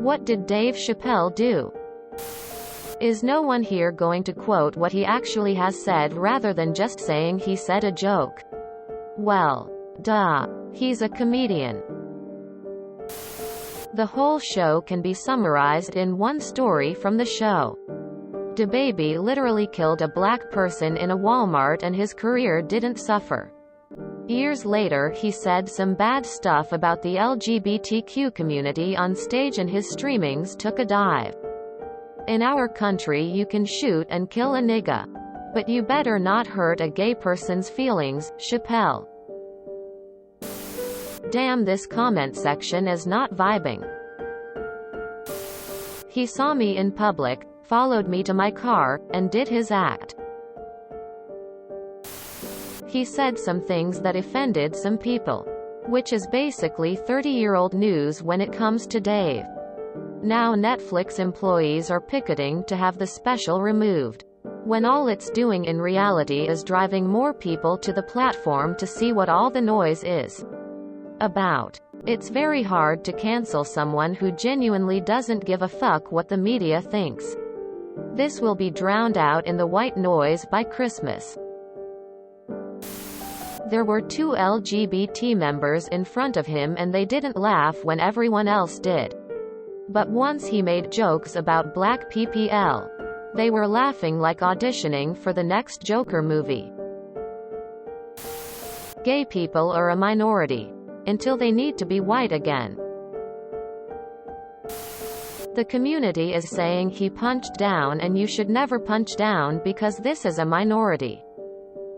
What did Dave Chappelle do? Is no one here going to quote what he actually has said rather than just saying he said a joke? Well, duh. He's a comedian. The whole show can be summarized in one story from the show. DaBaby literally killed a black person in a Walmart and his career didn't suffer. Years later he said some bad stuff about the LGBTQ community on stage and his streamings took a dive. In our country you can shoot and kill a nigga. But you better not hurt a gay person's feelings, Chappelle. Damn, this comment section is not vibing. He saw me in public, followed me to my car, and did his act. He said some things that offended some people. Which is basically 30-year-old news when it comes to Dave. Now Netflix employees are picketing to have the special removed. When all it's doing in reality is driving more people to the platform to see what all the noise is about. It's very hard to cancel someone who genuinely doesn't give a fuck what the media thinks. This will be drowned out in the white noise by Christmas. There were 2 LGBT members in front of him and they didn't laugh when everyone else did. But once he made jokes about black PPL, they were laughing like auditioning for the next Joker movie. Gay people are a minority. Until they need to be white again. The community is saying he punched down and you should never punch down because this is a minority.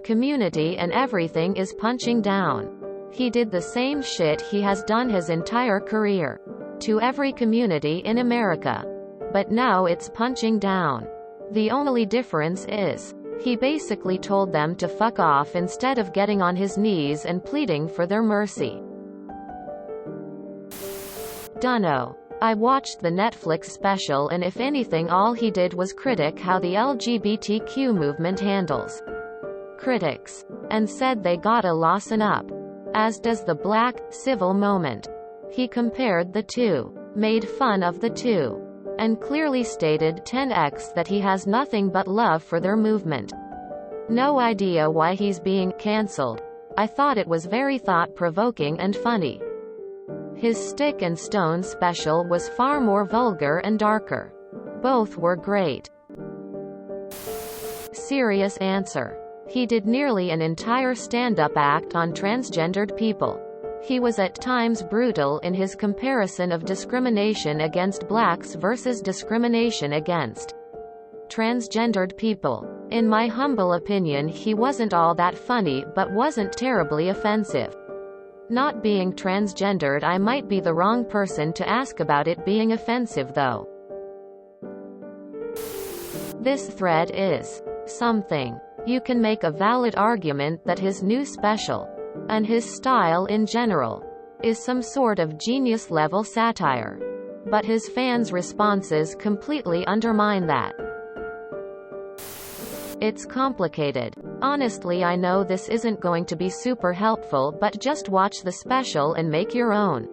Community and everything is punching down. He did the same shit he has done his entire career. To every community in America. But now it's punching down. The only difference is, he basically told them to fuck off instead of getting on his knees and pleading for their mercy. Dunno. I watched the Netflix special and if anything all he did was critic how the LGBTQ movement handles critics. And said they gotta loosen up. As does the black, civil moment. He compared the two. Made fun of the two. And clearly stated 10x that he has nothing but love for their movement. No idea why he's being cancelled. I thought it was very thought-provoking and funny. His Stick and Stone special was far more vulgar and darker. Both were great. Serious answer. He did nearly an entire stand-up act on transgendered people. He was at times brutal in his comparison of discrimination against blacks versus discrimination against transgendered people. In my humble opinion, he wasn't all that funny but wasn't terribly offensive. Not being transgendered, I might be the wrong person to ask about it being offensive though. This thread is something. You can make a valid argument that his new special, and his style in general, is some sort of genius-level satire. But his fans' responses completely undermine that. It's complicated. Honestly, I know this isn't going to be super helpful, but just watch the special and make your own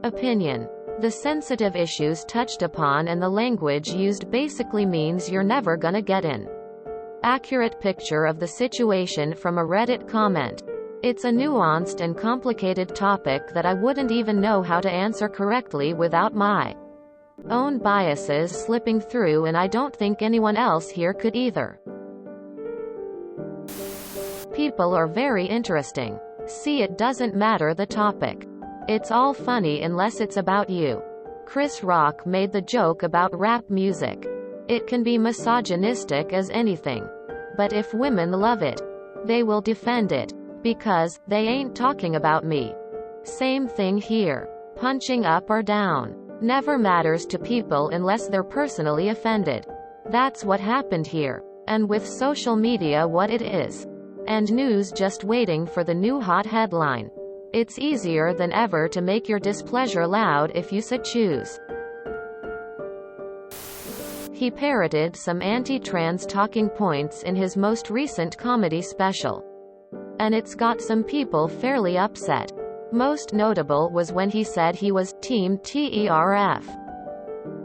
opinion. The sensitive issues touched upon and the language used basically means you're never gonna get an accurate picture of the situation from a Reddit comment. It's a nuanced and complicated topic that I wouldn't even know how to answer correctly without my own biases slipping through, and I don't think anyone else here could either. People are very interesting. See, it doesn't matter the topic. It's all funny unless it's about you. Chris Rock made the joke about rap music. It can be misogynistic as anything. But if women love it, they will defend it. Because they ain't talking about me. Same thing here. Punching up or down never matters to people unless they're personally offended. That's what happened here. And with social media what it is. And news just waiting for the new hot headline. It's easier than ever to make your displeasure loud if you so choose. He parroted some anti-trans talking points in his most recent comedy special. And it's got some people fairly upset. Most notable was when he said he was Team TERF.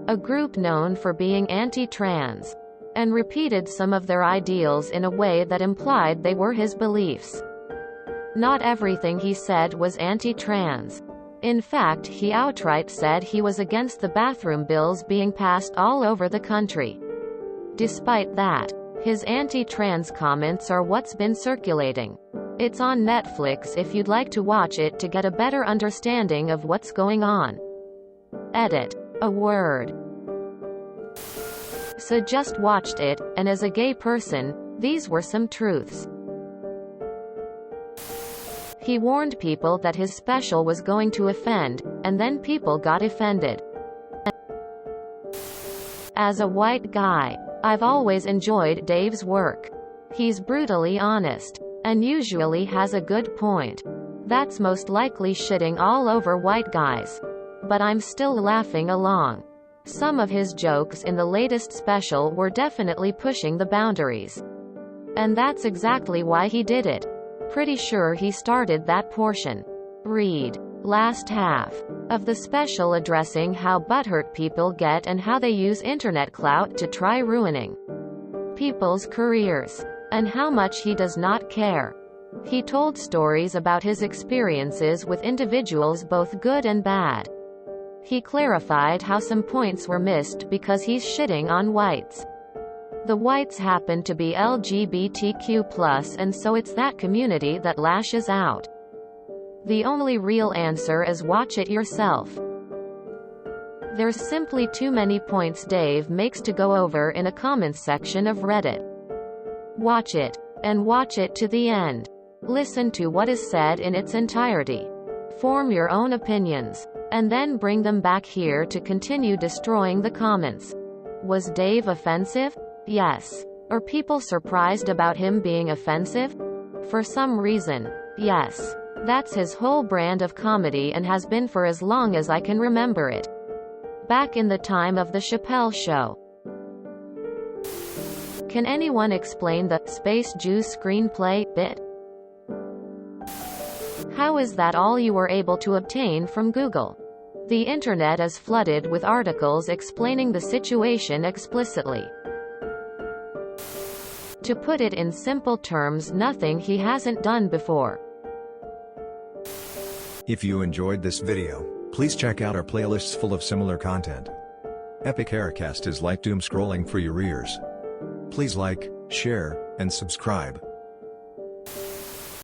a group known for being anti-trans, and repeated some of their ideals in a way that implied they were his beliefs. Not everything he said was anti-trans. In fact, he outright said he was against the bathroom bills being passed all over the country. Despite that, his anti-trans comments are what's been circulating. It's on Netflix if you'd like to watch it to get a better understanding of what's going on. Edit. A word. So just watched it, and as a gay person, these were some truths. He warned people that his special was going to offend, and then people got offended. As a white guy, I've always enjoyed Dave's work. He's brutally honest, and usually has a good point. That's most likely shitting all over white guys. But I'm still laughing along. Some of his jokes in the latest special were definitely pushing the boundaries. And that's exactly why he did it. Pretty sure he started that portion. Read. Last half of the special addressing how butthurt people get and how they use internet clout to try ruining people's careers, and how much he does not care. He told stories about his experiences with individuals both good and bad. He clarified how some points were missed because he's shitting on whites. The whites happen to be LGBTQ+, and so it's that community that lashes out. The only real answer is watch it yourself. There's simply too many points Dave makes to go over in a comments section of Reddit. Watch it, and watch it to the end. Listen to what is said in its entirety. Form your own opinions, and then bring them back here to continue destroying the comments. Was Dave offensive? Yes. Are people surprised about him being offensive? For some reason, yes. That's his whole brand of comedy and has been for as long as I can remember it. Back in the time of the Chappelle show. Can anyone explain the Space Juice screenplay bit? How is that all you were able to obtain from Google? The internet is flooded with articles explaining the situation explicitly. To put it in simple terms, nothing he hasn't done before. If you enjoyed this video, please check out our playlists full of similar content. Epic Haircast is like doom scrolling for your ears. Please like, share, and subscribe.